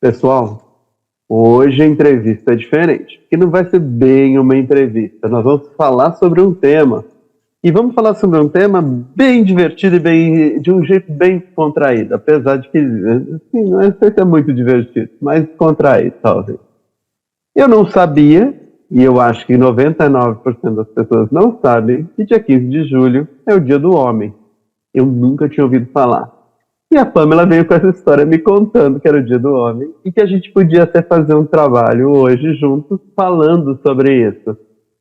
Pessoal, hoje a entrevista é diferente, porque não vai ser bem uma entrevista. Nós vamos falar sobre um tema. E vamos falar sobre um tema bem divertido e de um jeito bem contraído, apesar de que assim, não sei se é muito divertido, mas contraído, talvez. Eu não sabia, e eu acho que 99% das pessoas não sabem, que dia 15 de julho é o Dia do Homem. Eu nunca tinha ouvido falar. E a Pamela veio com essa história me contando que era o Dia do Homem e que a gente podia até fazer um trabalho hoje juntos falando sobre isso.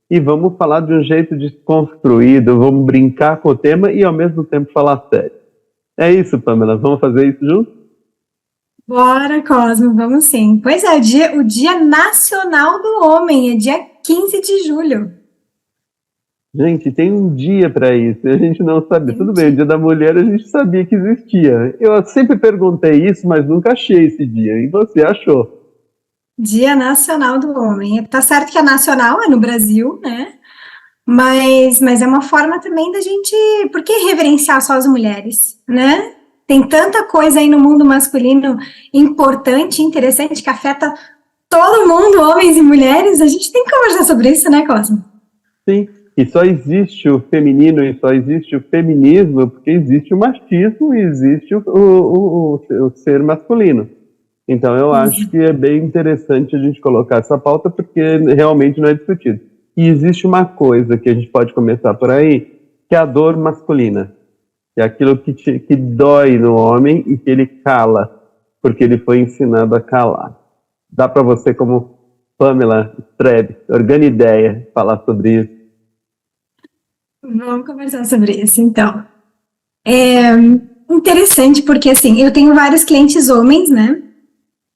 E vamos falar de um jeito desconstruído, vamos brincar com o tema e ao mesmo tempo falar sério. É isso, Pamela, vamos fazer isso juntos? Bora, Cosmo, vamos sim. Pois é, o dia Nacional do Homem, é dia 15 de julho. Gente, tem um dia para isso, e a gente não sabia. Tudo bem, o Entendi. Dia da Mulher a gente sabia que existia. Eu sempre perguntei isso, mas nunca achei esse dia. E você achou? Dia Nacional do Homem. Tá certo que a nacional é no Brasil, né? Mas é uma forma também da gente. Por que reverenciar só as mulheres, né? Tem tanta coisa aí no mundo masculino importante, interessante, que afeta todo mundo, homens e mulheres. A gente tem que conversar sobre isso, né, Cosmo? Sim, e só existe o feminino e só existe o feminismo porque existe o machismo e existe o ser masculino. Então eu acho que é bem interessante a gente colocar essa pauta porque realmente não é discutido. E existe uma coisa que a gente pode começar por aí, que é a dor masculina. Que é aquilo que dói no homem e que ele cala, porque ele foi ensinado a calar. Dá para você, como Pamela Streb, Organideia, falar sobre isso? Vamos conversar sobre isso, então. É interessante porque, assim, eu tenho vários clientes homens, né?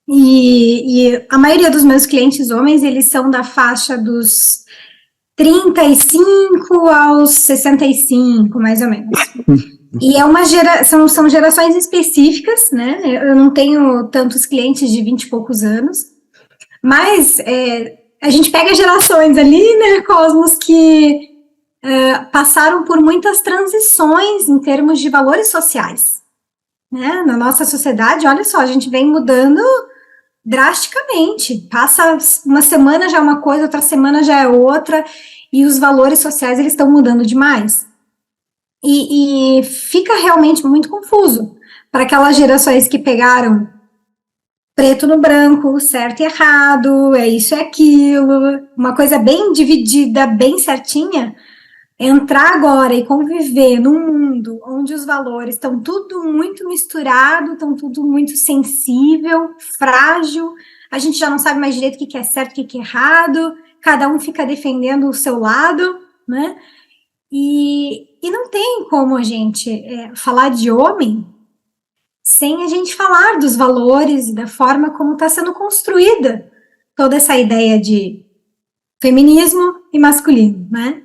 E a maioria dos meus clientes homens, eles são da faixa dos 35 aos 65, mais ou menos. E é são gerações específicas, né? Eu não tenho tantos clientes de 20 e poucos anos, mas a gente pega gerações ali, né, Cosmos, que passaram por muitas transições em termos de valores sociais, né? Na nossa sociedade, olha só, a gente vem mudando drasticamente. Passa uma semana já é uma coisa, outra semana já é outra, e os valores sociais eles estão mudando demais. E fica realmente muito confuso para aquelas gerações que pegaram preto no branco, certo e errado, é isso e aquilo, uma coisa bem dividida, bem certinha. Entrar agora e conviver num mundo onde os valores estão tudo muito misturado, estão tudo muito sensível, frágil, a gente já não sabe mais direito o que é certo, o que é errado, cada um fica defendendo o seu lado, né? E não tem como a gente falar de homem sem a gente falar dos valores e da forma como está sendo construída toda essa ideia de feminismo e masculino, né?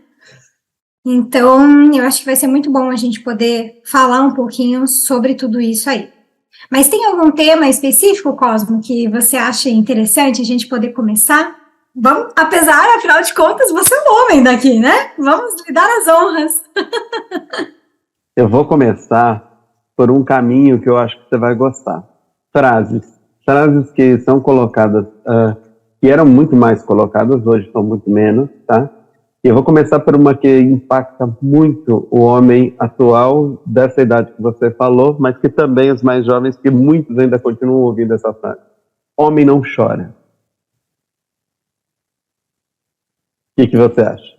Então, eu acho que vai ser muito bom a gente poder falar um pouquinho sobre tudo isso aí. Mas tem algum tema específico, Cosmo, que você acha interessante a gente poder começar? Vamos, apesar, afinal de contas, você é um homem daqui, né? Vamos lhe dar as honras. Eu vou começar por um caminho que eu acho que você vai gostar. Frases. Frases que são colocadas, que eram muito mais colocadas, hoje são muito menos, tá? E eu vou começar por uma que impacta muito o homem atual, dessa idade que você falou, mas que também os mais jovens, que muitos ainda continuam ouvindo essa frase. Homem não chora. O que você acha?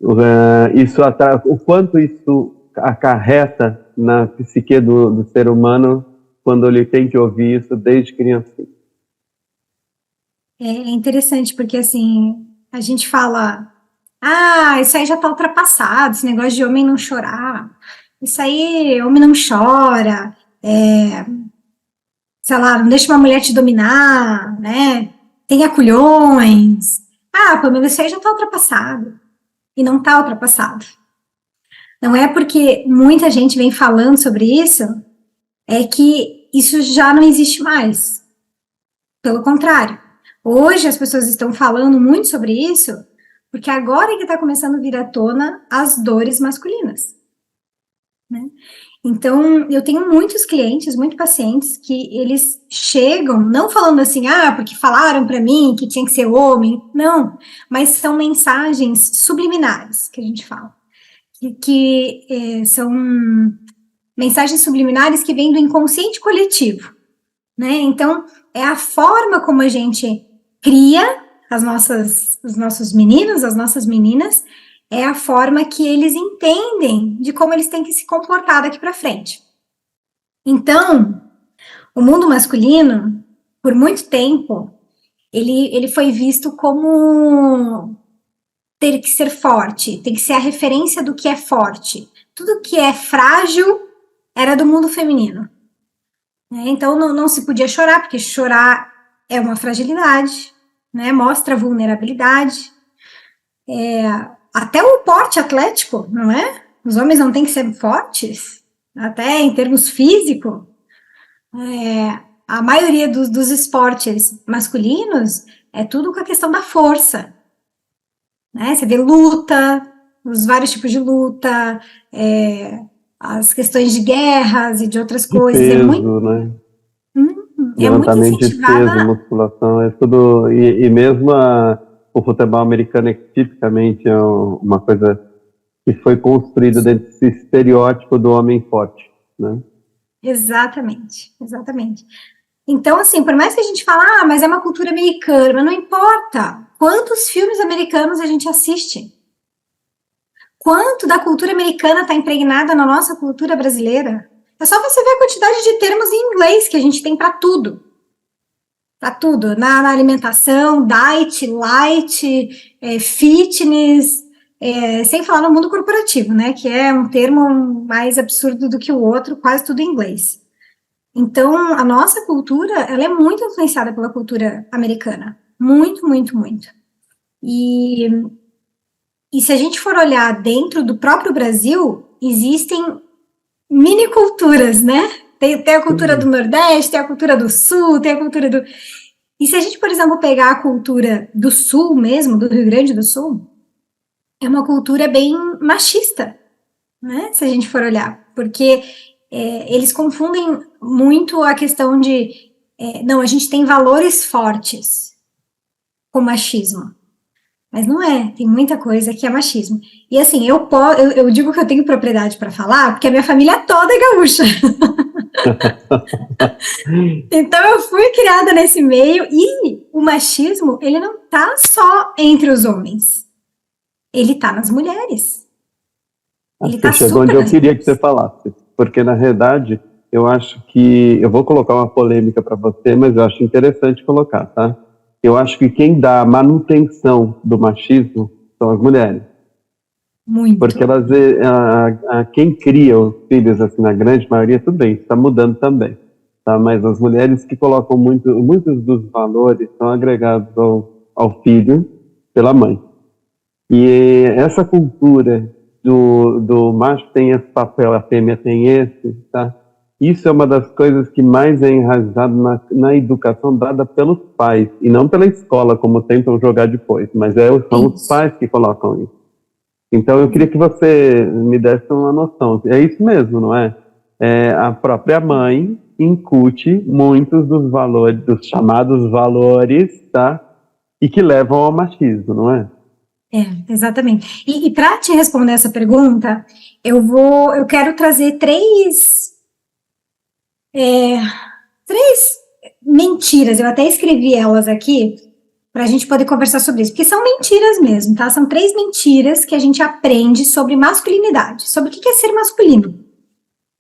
O quanto isso acarreta na psique do ser humano quando ele tem que ouvir isso desde criança. É interessante, porque assim, a gente fala, isso aí já tá ultrapassado, esse negócio de homem não chorar, isso aí, homem não chora, sei lá, não deixa uma mulher te dominar, né? Tenha culhões. Pamela, isso aí já tá ultrapassado. E não tá ultrapassado. Não é porque muita gente vem falando sobre isso, é que isso já não existe mais. Pelo contrário. Hoje as pessoas estão falando muito sobre isso, porque agora é que está começando a vir à tona as dores masculinas. Né? Então, eu tenho muitos clientes, muitos pacientes que eles chegam, não falando assim, porque falaram para mim que tinha que ser homem, não, mas são mensagens subliminares que a gente fala, que são mensagens subliminares que vêm do inconsciente coletivo, né? Então, é a forma como a gente cria os nossos meninos, as nossas meninas, é a forma que eles entendem de como eles têm que se comportar daqui para frente. Então, o mundo masculino, por muito tempo, ele foi visto como ter que ser forte, tem que ser a referência do que é forte. Tudo que é frágil era do mundo feminino. Então, não se podia chorar, porque chorar é uma fragilidade, né? Mostra vulnerabilidade. Até o porte atlético, não é? Os homens não têm que ser fortes, até em termos físicos. A maioria dos esportes masculinos é tudo com a questão da força, né? Você vê luta, os vários tipos de luta, as questões de guerras e de outras coisas. Peso, é muito, né? é muito Levantamento de incentivada. peso, musculação, é tudo. E mesmo o futebol americano é tipicamente uma coisa que foi construída dentro desse estereótipo do homem forte, né? Exatamente, exatamente. Então, assim, por mais que a gente fale, mas é uma cultura americana, mas não importa. Quantos filmes americanos a gente assiste? Quanto da cultura americana está impregnada na nossa cultura brasileira? É só você ver a quantidade de termos em inglês que a gente tem para tudo. Para tudo. Na alimentação, diet, light, fitness, sem falar no mundo corporativo, né? Que é um termo mais absurdo do que o outro, quase tudo em inglês. Então, a nossa cultura, ela é muito influenciada pela cultura americana. Muito, muito, muito. E se a gente for olhar dentro do próprio Brasil, existem mini culturas, né? Tem a cultura do Nordeste, tem a cultura do Sul, tem a cultura do... E se a gente, por exemplo, pegar a cultura do Sul mesmo, do Rio Grande do Sul, é uma cultura bem machista, né? Se a gente for olhar. Porque eles confundem muito a questão de... não, a gente tem valores fortes com machismo. Mas não é, tem muita coisa que é machismo. E assim, eu digo que eu tenho propriedade para falar, porque a minha família toda é gaúcha. Então eu fui criada nesse meio, e o machismo, ele não tá só entre os homens. Ele tá nas mulheres. Ele Você tá chegou super onde eu nas queria que mulheres. você falasse, porque na realidade eu acho que eu vou colocar uma polêmica para você, mas eu acho interessante colocar, tá? Eu acho que quem dá a manutenção do machismo são as mulheres, Muito. porque elas quem cria os filhos assim na grande maioria, tudo bem, está mudando também, tá? Mas as mulheres que colocam muitos dos valores são agregados ao filho pela mãe. E essa cultura do macho tem esse papel, a fêmea tem esse, tá? Isso é uma das coisas que mais é enraizado na educação dada pelos pais, e não pela escola, como tentam jogar depois, mas são os pais que colocam isso. Então eu queria que você me desse uma noção. É isso mesmo, não é? A própria mãe incute muitos dos valores, dos chamados valores, tá? E que levam ao machismo, não é? Exatamente. E para te responder essa pergunta, eu quero trazer três mentiras. Eu até escrevi elas aqui para a gente poder conversar sobre isso, porque são mentiras mesmo, tá? São 3 mentiras que a gente aprende sobre masculinidade, sobre o que é ser masculino.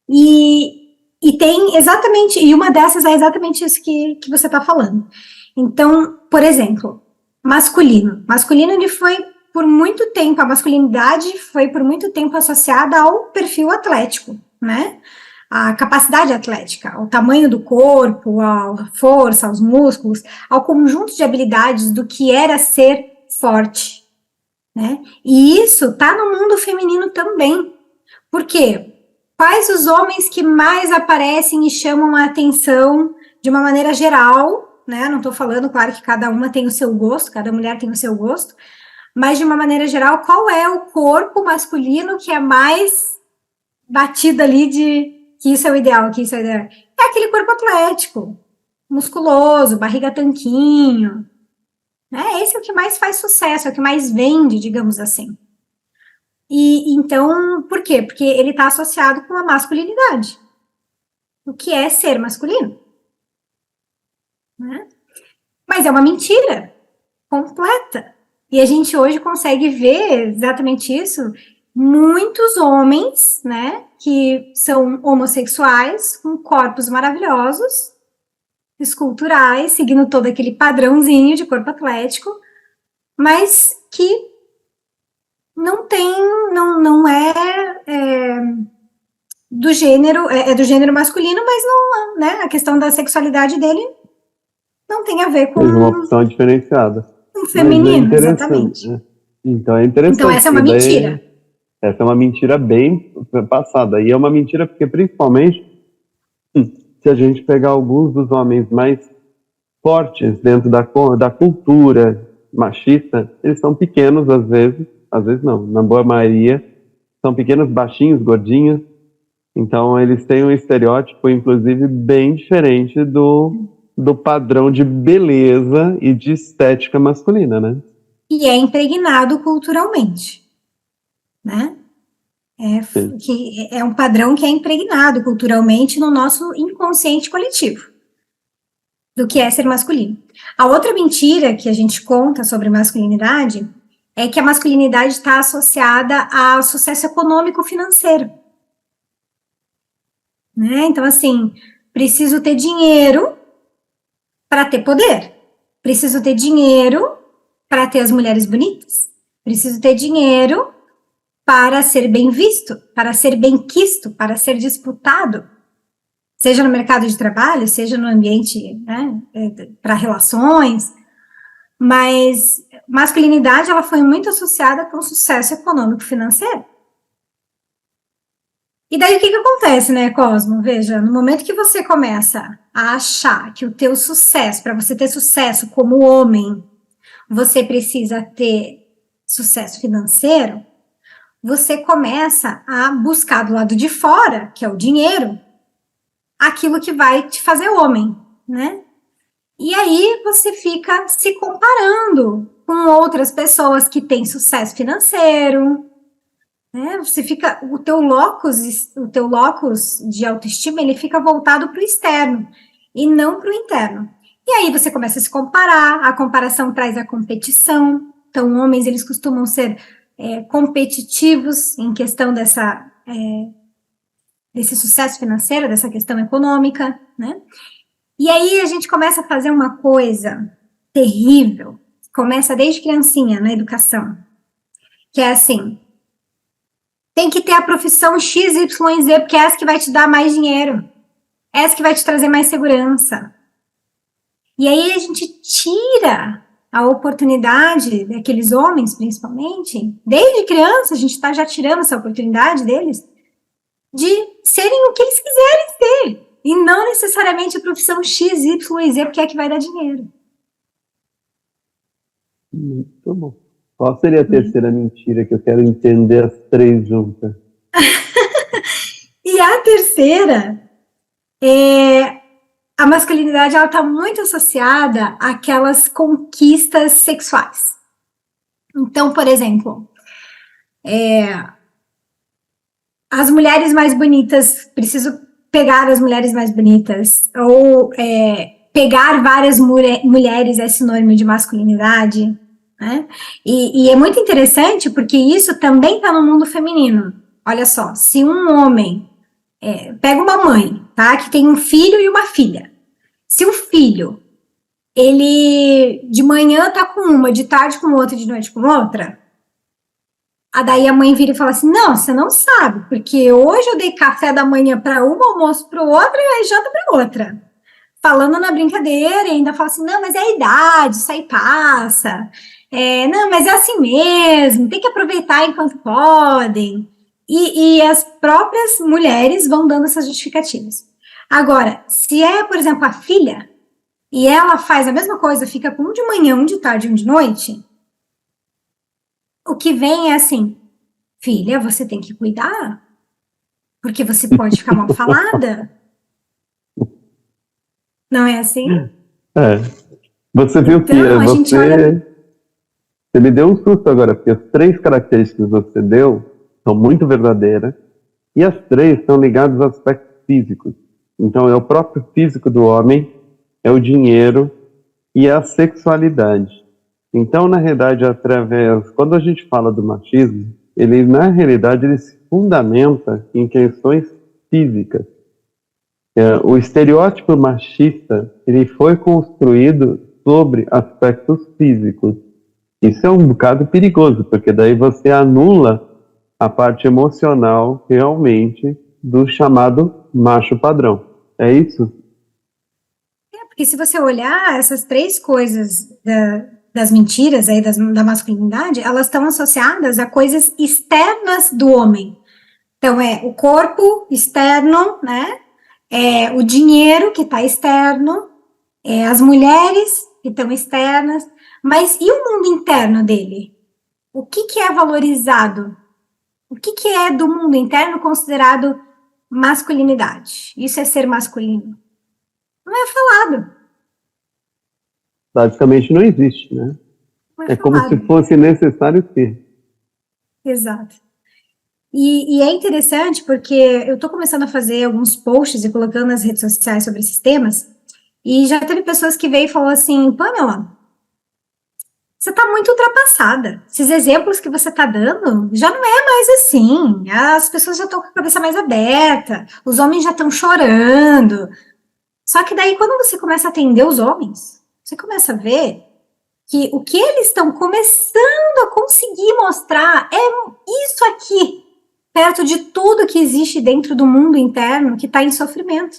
E tem exatamente, e uma dessas é exatamente isso que você está falando. Então, por exemplo, masculino. Masculino, ele foi por muito tempo, a masculinidade foi por muito tempo associada ao perfil atlético, né? A capacidade atlética, ao tamanho do corpo, à força, aos músculos, ao conjunto de habilidades do que era ser forte, né? E isso tá no mundo feminino também. Por quê? Quais os homens que mais aparecem e chamam a atenção de uma maneira geral, né? Não estou falando, claro, que cada uma tem o seu gosto, cada mulher tem o seu gosto, mas de uma maneira geral, qual é o corpo masculino que é mais batida ali de que isso é o ideal, que isso é o ideal. É aquele corpo atlético, musculoso, barriga tanquinho, né? Esse é o que mais faz sucesso, é o que mais vende, digamos assim. E então, por quê? Porque ele está associado com a masculinidade. O que é ser masculino? Né? Mas é uma mentira completa. E a gente hoje consegue ver exatamente isso. Muitos homens, né, que são homossexuais, com corpos maravilhosos, esculturais, seguindo todo aquele padrãozinho de corpo atlético, mas que não é do gênero masculino, mas não, né, a questão da sexualidade dele não tem a ver com Uma opção diferenciada. o feminino, exatamente. Né? Então é interessante. Então essa é uma mentira. Essa é uma mentira bem passada. E é uma mentira porque, principalmente, se a gente pegar alguns dos homens mais fortes dentro da cultura machista, eles são pequenos às vezes não, na boa maioria, são pequenos, baixinhos, gordinhos. Então eles têm um estereótipo, inclusive, bem diferente do padrão de beleza e de estética masculina, né? E é impregnado culturalmente, né? É um padrão que é impregnado culturalmente no nosso inconsciente coletivo, do que é ser masculino. A outra mentira que a gente conta sobre masculinidade é que a masculinidade está associada ao sucesso econômico-financeiro. Né? Então, assim, preciso ter dinheiro para ter poder. Preciso ter dinheiro para ter as mulheres bonitas. Preciso ter dinheiro para ser bem visto, para ser bem quisto, para ser disputado. Seja no mercado de trabalho, seja no ambiente, né, para relações. Mas masculinidade, ela foi muito associada com o sucesso econômico-financeiro. E daí o que acontece, né, Cosmo? Veja, no momento que você começa a achar que o teu sucesso, para você ter sucesso como homem, você precisa ter sucesso financeiro, você começa a buscar do lado de fora, que é o dinheiro, aquilo que vai te fazer homem, né? E aí você fica se comparando com outras pessoas que têm sucesso financeiro, né? Você fica, o teu locus de autoestima, ele fica voltado para o externo e não para o interno. E aí você começa a se comparar, a comparação traz a competição. Então, homens, eles costumam ser competitivos em questão desse sucesso financeiro, dessa questão econômica, né? E aí a gente começa a fazer uma coisa terrível, começa desde criancinha na educação, que é assim: tem que ter a profissão X, Y, Z, porque é essa que vai te dar mais dinheiro. É essa que vai te trazer mais segurança. E aí a gente tira a oportunidade daqueles homens, principalmente, desde criança, a gente está já tirando essa oportunidade deles, de serem o que eles quiserem ser. E não necessariamente a profissão X, Y e Z, porque é que vai dar dinheiro. Muito bom. Qual seria a terceira mentira que eu quero entender as três juntas? E a terceira é a masculinidade, ela está muito associada àquelas conquistas sexuais. Então, por exemplo, as mulheres mais bonitas, preciso pegar as mulheres mais bonitas, ou pegar várias mulheres é sinônimo de masculinidade, né? E é muito interessante porque isso também está no mundo feminino. Olha só, se um homem pega uma mãe, tá, que tem um filho e uma filha. Se o filho, ele de manhã tá com uma, de tarde com outra, de noite com outra, daí a mãe vira e fala assim: não, você não sabe, porque hoje eu dei café da manhã para uma, almoço para outra e aí janta para outra. Falando na brincadeira, e ainda fala assim: não, mas é a idade, isso aí passa. Não, mas é assim mesmo, tem que aproveitar enquanto podem. E as próprias mulheres vão dando essas justificativas. Agora, se é, por exemplo, a filha, e ela faz a mesma coisa, fica com um de manhã, um de tarde, um de noite, o que vem é assim: filha, você tem que cuidar. porque você pode ficar mal falada. Não é assim? É. Você viu que Então, a gente olha. você me deu um susto agora, porque as três características que você deu são muito verdadeiras e as três estão ligadas aos aspectos físicos. Então, é o próprio físico do homem, é o dinheiro e a sexualidade. Então, na realidade, quando a gente fala do machismo, ele, na realidade, ele se fundamenta em questões físicas. O estereótipo machista, ele foi construído sobre aspectos físicos. Isso é um bocado perigoso, porque daí você anula a parte emocional realmente do chamado macho padrão. É isso? Porque se você olhar essas três coisas das mentiras aí, da masculinidade, elas estão associadas a coisas externas do homem. Então, é o corpo externo, né? É o dinheiro que está externo, é as mulheres que estão externas, mas e o mundo interno dele? O que, que é valorizado? O que, que é do mundo interno considerado masculinidade? Isso é ser masculino. Não é falado. Basicamente não existe, né? Não é É como se falado. fosse necessário ter. Exato. E é interessante porque eu estou começando a fazer alguns posts e colocando nas redes sociais sobre esses temas, e já teve pessoas que veio e falou assim, Pamela, você está muito ultrapassada. Esses exemplos que você está dando já não é mais assim. As pessoas já estão com a cabeça mais aberta, os homens já estão chorando. Só que daí, quando você começa a atender os homens, você começa a ver que o que eles estão começando a conseguir mostrar é isso aqui, perto de tudo que existe dentro do mundo interno que está em sofrimento.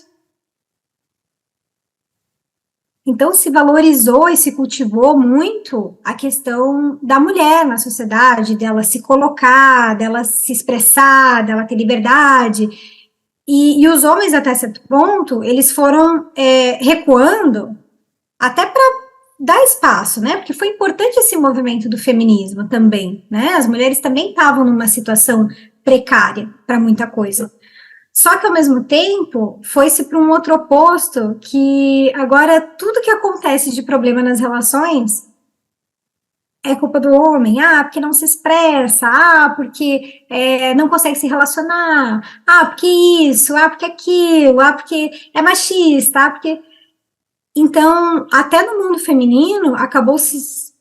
Então, se valorizou e se cultivou muito a questão da mulher na sociedade, dela se colocar, dela se expressar, dela ter liberdade. E os homens, até certo ponto, eles foram recuando até para dar espaço, né? Porque foi importante esse movimento do feminismo também, né? As mulheres também estavam numa situação precária para muita coisa. Só que, ao mesmo tempo, foi-se para um outro oposto, que agora tudo que acontece de problema nas relações é culpa do homem. Ah, porque não se expressa. Ah, porque não consegue se relacionar. Ah, porque isso. Ah, porque aquilo. Ah, porque é machista. Ah, porque... Então, até no mundo feminino, acabou se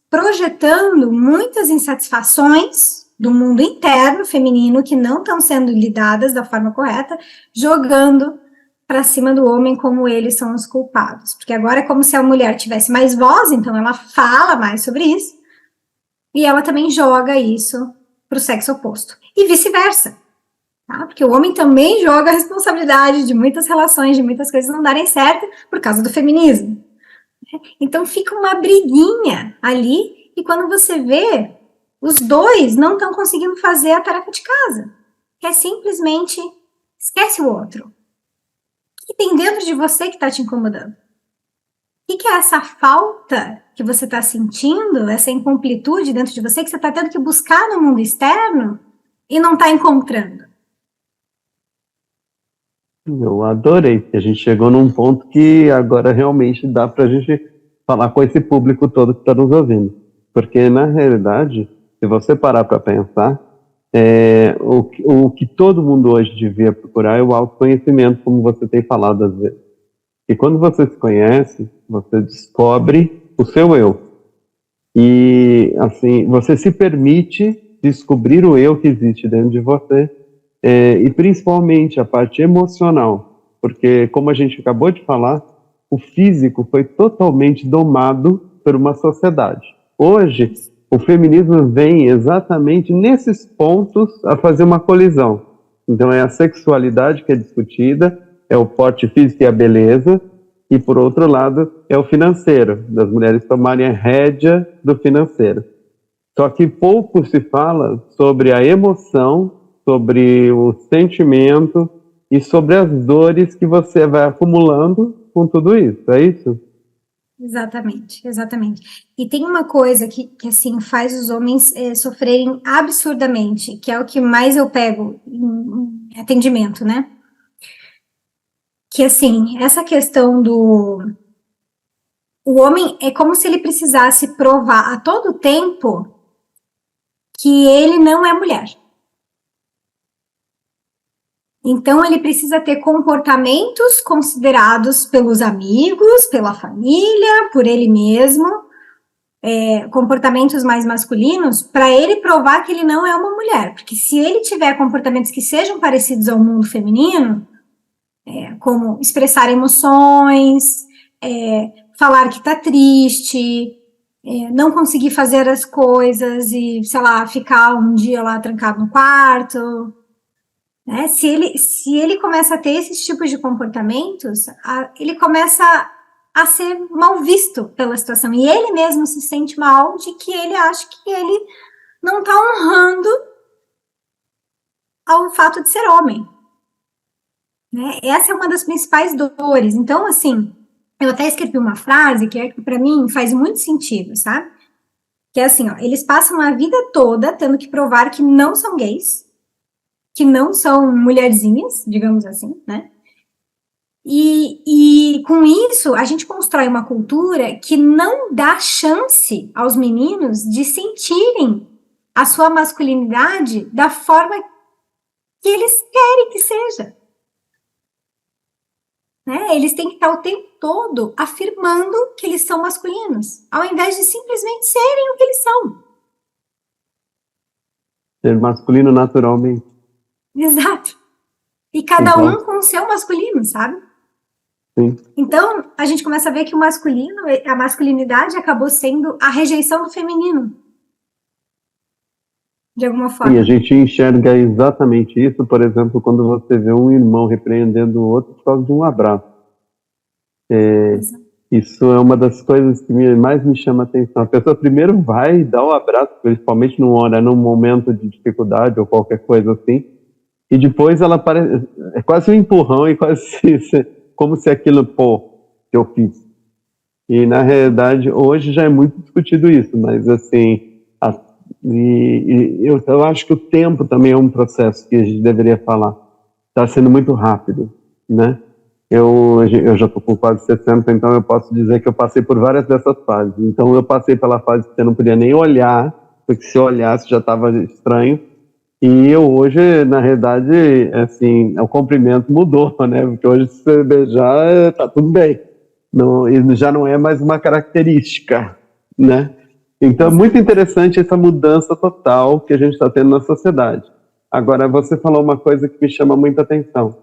projetando muitas insatisfações do mundo interno feminino que não estão sendo lidadas da forma correta, jogando para cima do homem como eles são os culpados. Porque agora é como se a mulher tivesse mais voz, então ela fala mais sobre isso, e ela também joga isso para o sexo oposto. E vice-versa. Tá? Porque o homem também joga a responsabilidade de muitas relações, de muitas coisas não darem certo por causa do feminismo. Então fica uma briguinha ali, e quando você vê, os dois não estão conseguindo fazer a tarefa de casa. Que é simplesmente esquece o outro. O que tem dentro de você que está te incomodando? O que é essa falta que você está sentindo, essa incompletude dentro de você que você está tendo que buscar no mundo externo e não está encontrando? Eu adorei, que a gente chegou num ponto que agora realmente dá para a gente falar com esse público todo que está nos ouvindo. Porque, na realidade, se você parar para pensar, o que todo mundo hoje devia procurar é o autoconhecimento, como você tem falado às vezes. E quando você se conhece, você descobre o seu eu. E, assim, você se permite descobrir o eu que existe dentro de você, e principalmente a parte emocional, porque, como a gente acabou de falar, o físico foi totalmente domado por uma sociedade. Hoje, o feminismo vem exatamente nesses pontos a fazer uma colisão. Então, é a sexualidade que é discutida, é o porte físico e a beleza, e, por outro lado, é o financeiro, das mulheres tomarem a rédea do financeiro. Só que pouco se fala sobre a emoção, sobre o sentimento e sobre as dores que você vai acumulando com tudo isso, é isso? Exatamente, exatamente. E tem uma coisa que assim, faz os homens sofrerem absurdamente, que é o que mais eu pego em atendimento, né? Que, assim, essa questão do... O homem é como se ele precisasse provar a todo tempo que ele não é mulher. Então, ele precisa ter comportamentos considerados pelos amigos, pela família, por ele mesmo, comportamentos mais masculinos, para ele provar que ele não é uma mulher. Porque se ele tiver comportamentos que sejam parecidos ao mundo feminino, como expressar emoções, falar que tá triste, não conseguir fazer as coisas e, sei lá, ficar um dia lá trancado no quarto, né? Se ele começa a ter esses tipos de comportamentos, ele começa a ser mal visto pela situação, e ele mesmo se sente mal de que ele acha que ele não está honrando ao fato de ser homem, né? Essa é uma das principais dores. Então, assim, eu até escrevi uma frase que para mim faz muito sentido, sabe? Que é assim, ó, eles passam a vida toda tendo que provar que não são gays, que não são mulherzinhas, digamos assim, né? E com isso, a gente constrói uma cultura que não dá chance aos meninos de sentirem a sua masculinidade da forma que eles querem que seja. Né? Eles têm que estar o tempo todo afirmando que eles são masculinos, ao invés de simplesmente serem o que eles são. Ser masculino naturalmente. Exato. E cada um com o seu masculino, sabe? Sim. Então, a gente começa a ver que a masculinidade acabou sendo a rejeição do feminino. De alguma forma. E a gente enxerga exatamente isso, por exemplo, quando você vê um irmão repreendendo o outro por causa de um abraço. Isso é uma das coisas que mais me chama a atenção. A pessoa primeiro vai dar o abraço, principalmente num momento de dificuldade ou qualquer coisa assim, e depois ela parece... É quase um empurrão e quase como se aquilo, que eu fiz. E, na realidade, hoje já é muito discutido isso, mas, assim, eu acho que o tempo também é um processo que a gente deveria falar. Está sendo muito rápido, né? Eu já estou com quase 60, então eu posso dizer que eu passei por várias dessas fases. Então, eu passei pela fase que você não podia nem olhar, porque se olhasse já estava estranho. E eu hoje, na realidade, assim, o comprimento mudou, né? Porque hoje, se você beijar, tá tudo bem. Não, já não é mais uma característica, né? Então, é muito interessante essa mudança total que a gente está tendo na sociedade. Agora, você falou uma coisa que me chama muita atenção.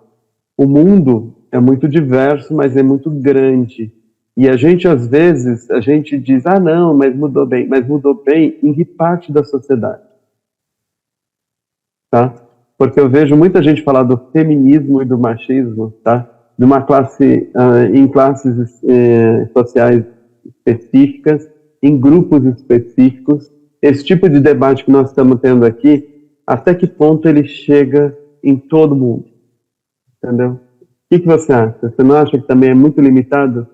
O mundo é muito diverso, mas é muito grande. E a gente, às vezes, diz, não, mas mudou bem. Mas mudou bem em que parte da sociedade? Tá? Porque eu vejo muita gente falar do feminismo e do machismo, tá? De uma classe, em classes sociais específicas, em grupos específicos. Esse tipo de debate que nós estamos tendo aqui, até que ponto ele chega em todo mundo? Entendeu? O que você acha? Você não acha que também é muito limitado?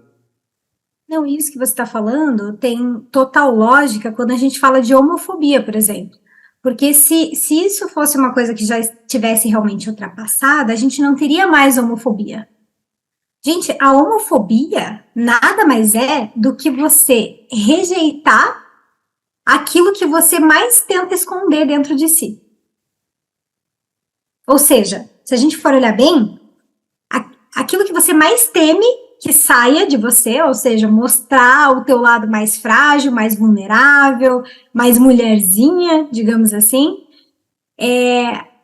Não, isso que você está falando tem total lógica quando a gente fala de homofobia, por exemplo. Porque se isso fosse uma coisa que já estivesse realmente ultrapassada, a gente não teria mais homofobia. Gente, a homofobia nada mais é do que você rejeitar aquilo que você mais tenta esconder dentro de si. Ou seja, se a gente for olhar bem, aquilo que você mais teme que saia de você, ou seja, mostrar o teu lado mais frágil, mais vulnerável, mais mulherzinha, digamos assim,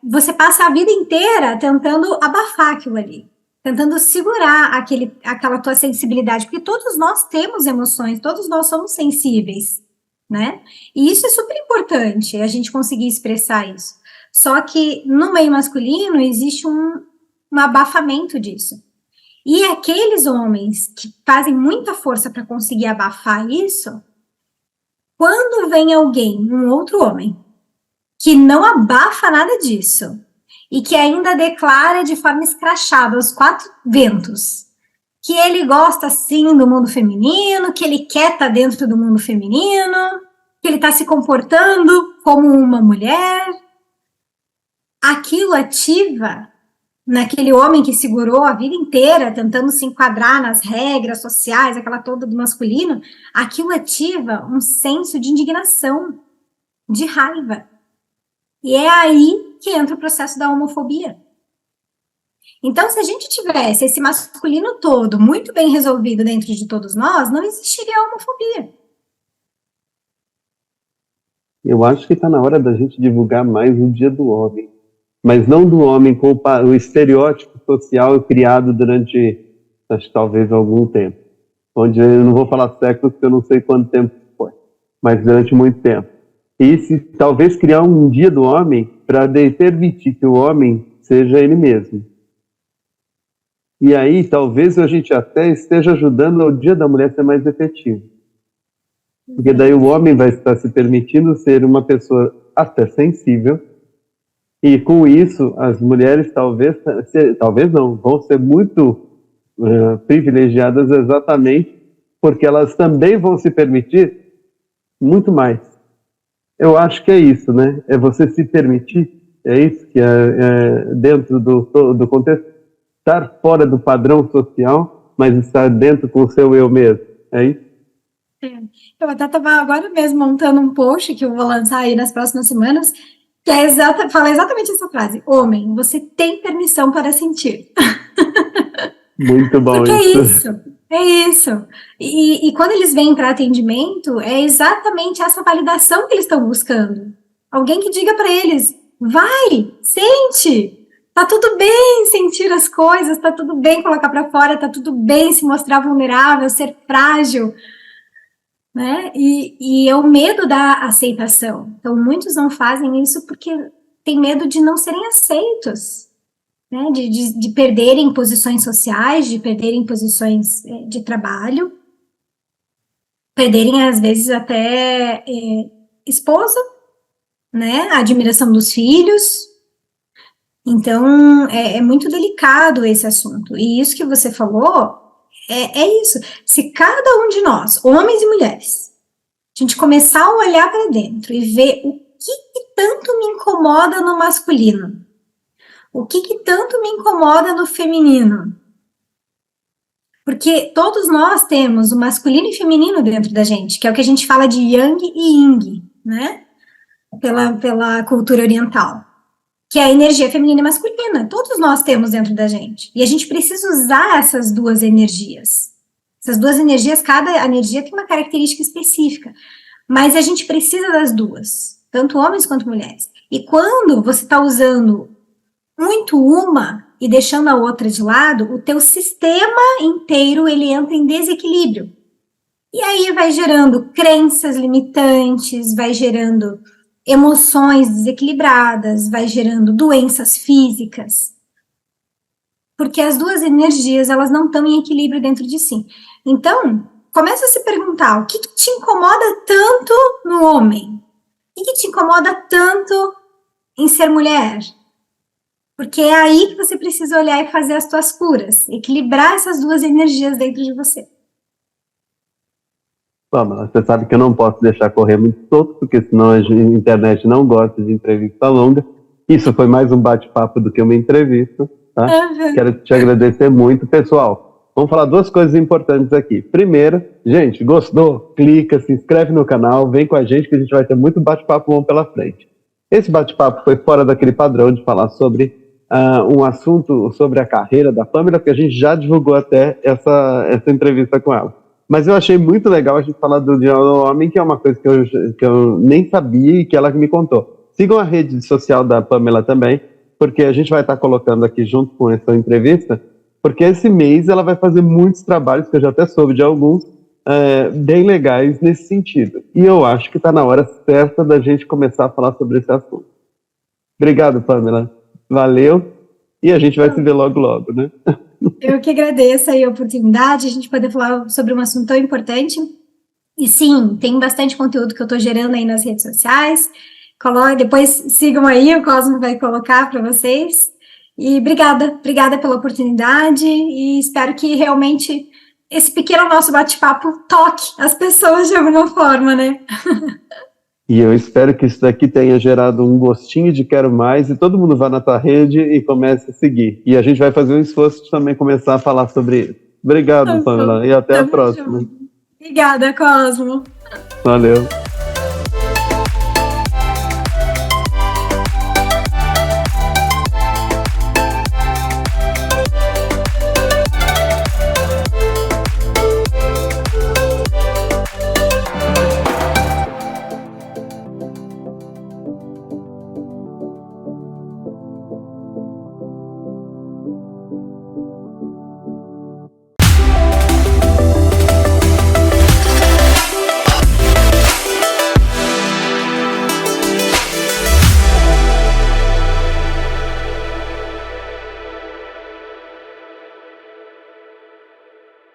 você passa a vida inteira tentando abafar aquilo ali, tentando segurar aquela tua sensibilidade, porque todos nós temos emoções, todos nós somos sensíveis, né? E isso é super importante, a gente conseguir expressar isso. Só que no meio masculino existe um abafamento disso. E aqueles homens que fazem muita força para conseguir abafar isso, quando vem alguém, um outro homem, que não abafa nada disso, e que ainda declara de forma escrachada aos quatro ventos, que ele gosta sim do mundo feminino, que ele quer estar dentro do mundo feminino, que ele está se comportando como uma mulher, aquilo ativa naquele homem que segurou a vida inteira, tentando se enquadrar nas regras sociais, aquela toda do masculino, aquilo ativa um senso de indignação, de raiva. E é aí que entra o processo da homofobia. Então, se a gente tivesse esse masculino todo muito bem resolvido dentro de todos nós, não existiria a homofobia. Eu acho que está na hora da gente divulgar mais o Dia do Homem, mas não do homem com o estereótipo social criado durante, acho que talvez algum tempo, onde eu não vou falar séculos, porque eu não sei quanto tempo foi, mas durante muito tempo. E se talvez criar um Dia do Homem para permitir que o homem seja ele mesmo. E aí talvez a gente até esteja ajudando o Dia da Mulher a ser mais efetivo. Porque daí o homem vai estar se permitindo ser uma pessoa até sensível, e com isso as mulheres talvez não, vão ser muito privilegiadas exatamente porque elas também vão se permitir muito mais. Eu acho que é isso, né? É você se permitir, é isso que é dentro do contexto, estar fora do padrão social, mas estar dentro com o seu eu mesmo, é isso? Eu até estava agora mesmo montando um post que eu vou lançar aí nas próximas semanas, que fala exatamente essa frase: homem, você tem permissão para sentir. Muito bom. Porque é isso. E quando eles vêm para atendimento, é exatamente essa validação que eles estão buscando. Alguém que diga para eles: vai, sente. Tá tudo bem sentir as coisas, tá tudo bem colocar para fora, tá tudo bem se mostrar vulnerável, ser frágil. Né? E é o medo da aceitação. Então, muitos não fazem isso porque têm medo de não serem aceitos, né? De perderem posições sociais, de perderem posições de trabalho, perderem, às vezes, até esposa, né? A admiração dos filhos. Então, é muito delicado esse assunto. E isso que você falou é isso. Se cada um de nós, homens e mulheres, a gente começar a olhar para dentro e ver o que tanto me incomoda no masculino, o que tanto me incomoda no feminino. Porque todos nós temos o masculino e feminino dentro da gente, que é o que a gente fala de yang e yin, né? Pela cultura oriental. Que é a energia feminina e masculina. Todos nós temos dentro da gente. E a gente precisa usar essas duas energias. Essas duas energias, cada energia tem uma característica específica. Mas a gente precisa das duas, tanto homens quanto mulheres. E quando você está usando muito uma e deixando a outra de lado, o teu sistema inteiro ele entra em desequilíbrio. E aí vai gerando crenças limitantes, vai gerando emoções desequilibradas, vai gerando doenças físicas, porque as duas energias, elas não estão em equilíbrio dentro de si. Então, começa a se perguntar, o que te incomoda tanto no homem? O que te incomoda tanto em ser mulher? Porque é aí que você precisa olhar e fazer as tuas curas, equilibrar essas duas energias dentro de você. Pamela, você sabe que eu não posso deixar correr muito solto, porque senão a internet não gosta de entrevista longa. Isso foi mais um bate-papo do que uma entrevista, tá? Uhum. Quero te agradecer muito. Pessoal, vamos falar duas coisas importantes aqui. Primeira, gente, gostou? Clica, se inscreve no canal, vem com a gente que a gente vai ter muito bate-papo bom pela frente. Esse bate-papo foi fora daquele padrão de falar sobre um assunto sobre a carreira da Pamela, porque a gente já divulgou até essa entrevista com ela. Mas eu achei muito legal a gente falar do Dia do Homem, que é uma coisa que eu nem sabia e que ela me contou. Sigam a rede social da Pamela também, porque a gente vai estar colocando aqui junto com essa entrevista, porque esse mês ela vai fazer muitos trabalhos, que eu já até soube de alguns, bem legais nesse sentido. E eu acho que está na hora certa da gente começar a falar sobre esse assunto. Obrigado, Pamela. Valeu. E a gente vai se ver logo, logo, né? Eu que agradeço aí a oportunidade, a gente poder falar sobre um assunto tão importante. E sim, tem bastante conteúdo que eu estou gerando aí nas redes sociais. Depois sigam aí, o Cosmo vai colocar para vocês. E obrigada pela oportunidade e espero que realmente esse pequeno nosso bate-papo toque as pessoas de alguma forma, né? E eu espero que isso daqui tenha gerado um gostinho de quero mais e todo mundo vá na tua rede e comece a seguir. E a gente vai fazer um esforço de também começar a falar sobre isso. Obrigado, Pamela, e até a próxima. Obrigada, Cosmo. Valeu.